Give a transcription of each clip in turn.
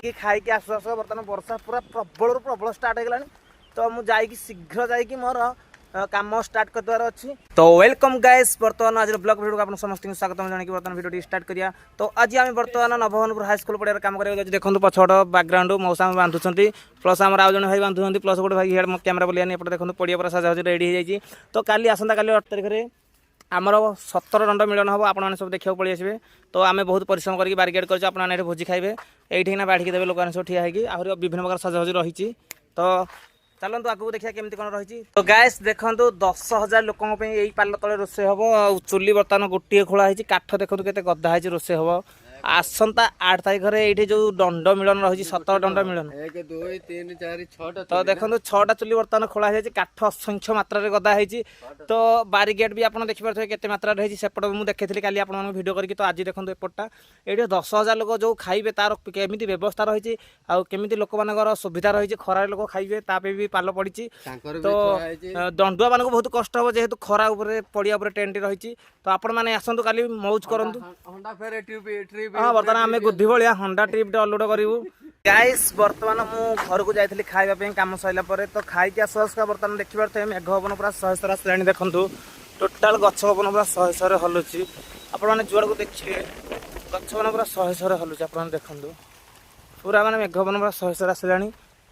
कि खाई आसु आसु बर्तमान वर्षा पूरा प्रबल प्रबल स्टार्ट हो गलानी तो मुझे शीघ्र जाइए मोर काम स्टार्ट करवार अच्छी। तो वेलकम गाइस बर्तमान आज ब्लॉग वीडियो को समस्त स्वागत जानिक बर्तमान वीडियो स्टार्ट करिया। तो आज आम बर्तमान नवभवनपुर हाईस्कल पड़िया काम करा देखो पछड़ बैकग्राउंड मौसा बांधुंट प्लस आम आज भाई बांधुंट प्लस गोटे भाई कैमेरा बोलियानी देखो पड़िया पूरा साजासजी रेडी हो जाए। तो काली आसंता काली 8 तारिख में आमर 17 दंड मिलन हम आपने सब देखा पड़े आसबे। तो आम बहुत परिश्रम करके बारिकेड कर आपने भोजी खाइबे ये बाढ़ी देवे लोक सब ठिया होगी आहरी विभिन्न प्रकार सजासजी रही। तो चलतु आगू देखिए केमती कौन रही। तो गैस देखो 10,000 लोकों यही पाल तले रोषे हम आ चुली बर्तमान गोटे खोलाई काठ देखो के गदा है रोषे हम आसंता 8 तारिख में ये जो दंड मिलन रही 17 दंड मिलन 1 2 3 4 6टा। तो देखो 6टा चुली बर्तमान खोला जाए काठ असंख्य मात्रा गदा है। तो बारिकेड भी आप देखिपे केते मात्रा रही सेपट मुझे देखी काली आप भिडियो करके। तो आज देखो एपटा ये 10,000 लोक जो खाइबे तार केमी व्यवस्था रही आमती लोक मान सुविधा रही खरार लोक खाइबे तापे भी पाल पड़ी। तो दंडुआ मान बहुत कष्ट हम जेहेतु खरा पड़िया टेंट रही। तो आपण मैंने आसतु काली मौज करूँ। हाँ बर्तमान आम गुद्धि भाया हंडा ट्रिप अनलोड करूँ। गाइस बर्तमान मु घर को जाइली खाइबा काम सरला तो खाई आसु आसुका बर्तमान देखिए मेघ पवन पूरा 100 आसानी देखूँ टोटाल गछ पवन पूरा 100 हलुची आपने जुआड़ को देखिए गछ पवन पूरा 100 हलुची आप देखूँ पूरा माने मेघ पवन पूरा 100 आसला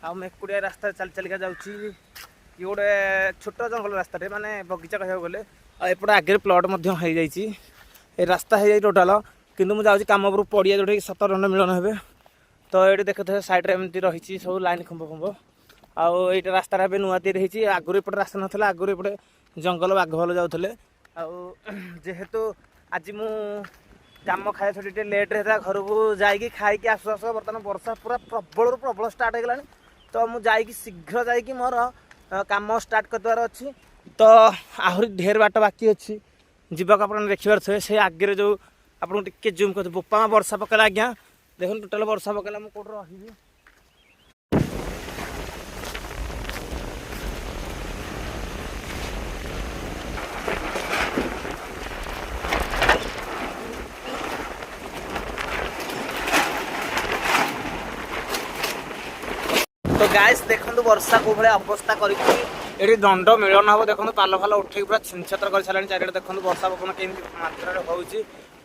आकुड़िया रास्ता चल चलिका जाऊँगी ये गोटे छोट जंगल रास्ता माने बगीचा कह गले एपटे आगे प्लट हो रास्ता है टोटाल किंतु मुझे जाऊँगी कम उपरू पड़िया जोटा 17 दंड मिलन हे। तो ये देखते सैड्रे एमती रही सब लाइन खुंब खुंब आउ ये रास्ता नुआ तैयारी आगुरी एपटे रास्ता नाला आगुरी एपटे जंगल बाघ भल जाऊे जेहेतु आज मु काम खाया छुट्टी लेट रहता घर को जाकि खाई आसु आसु बर्तमान वर्षा पूरा प्रबल प्रबल स्टार्ट हो गलानी तो मुझे शीघ्र जाइए मोर काम स्टार्ट करवार अच्छी। तो आहरी ढेर बाट बाकी अच्छी जीवाक आप देखिए से आगे जो आपको टिके जूम कर बोपा वर्षा पकड़ा आज्ञा देखो टोटाल वर्षा पकड़ा मुझे कौट रही। तो गाइस देखो वर्षा को भाई अवस्था कर दंड मिलन हम देखो पाल फाल उठे पूरा छिनछत्र कर सारे चारिटे देखो वर्षा पवन केमी मात्रा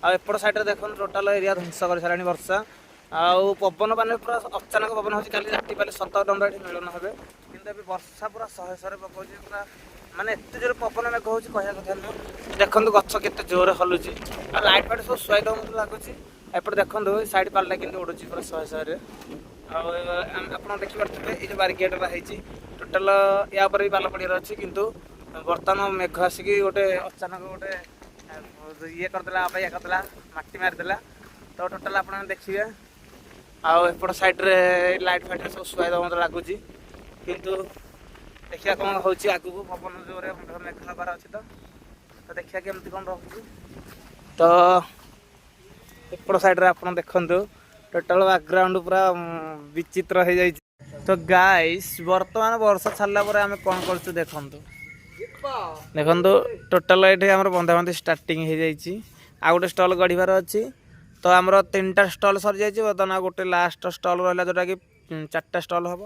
होपट सैड्रे देखो टोटाल एरिया ध्वंस कर सारे वर्षा आउ पवन मान पूरा अचानक पवन होती काली राति पाले 17 दंड ये मिलन हे कि वर्षा पूरा 100 पकाऊ पूरा माने एत जोर पवन मेघ हो कह कथा नुह देखो गछ के जोर हलुची लाइट फाइट सब शुआई दे मतलब लगुच एपटे देखो साइड पालटा कि उड़ू पूरा 100 आप देखिए ये बारिकेड रही टोटाल या भी पाल पड़ियार अच्छी किंतु बर्तमान मेघ आसिक गोटे अचानक गोटे ये करदेला करदेला मटी मारिदेला। तो टोटाल आप देखिए आउट साइड्रे लाइट फाइट सब शुआई दे मतलब लगुच किंतु देखिए कौन हो आगू पवन जोर मेघ हबार अच्छी। तो देखिए केमती कौन रही। तो एपट साइड्रे आप देखु टोटाल बैकग्राउंड पूरा विचित्र हो जाए। तो गाइस बर्तमान वर्षा छाड़ा आम कौन कर देखु देखो टोटाल ये आम बंधाबंधी स्टार्टिंग हो जाए आ गोटे स्टल गढ़ार अच्छी। तो आमर 3टा स्टल सरी जाइए बर्तमान गोटे लास्ट स्टल रहा जोटा कि 4टा स्टल हम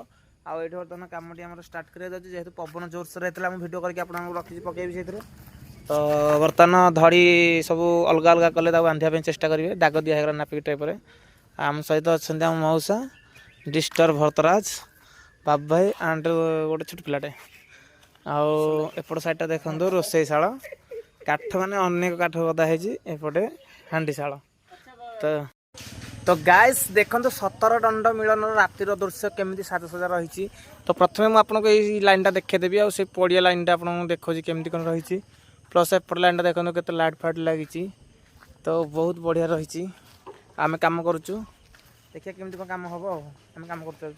आउ ये बर्तमान कम स्टार्ट कर जेहेतु पवन जोरसोर होता है भिडियो करके आपको रखी पकईबी से। तो बर्तमान धड़ी सब अलग अलग कले बांधा चेष्टा करेंगे दाग दिहगला नापिक टाइप आम सहित अच्छा मौसा डिस्टर भरतराज बाबू भाई एंड गोटे छोट पिलाटे आउट साइड देखो रोषेईशाल काठ माने अनेक काठ गदा एपटे हांडीशाल। तो गाइस देखो 17 दंड मिलन रातिर दृश्य केमी साजसजा रही। तो प्रथम मुझे ये लाइन देखेदेवी आ पड़िया लाइन आपको देखो केमी कौन रही प्लस एपट लाइन देखो के लाइट फाइट लगी। तो बहुत बढ़िया रही आम कम करुचु देखिए केमती कौन कम हम आम कम कर।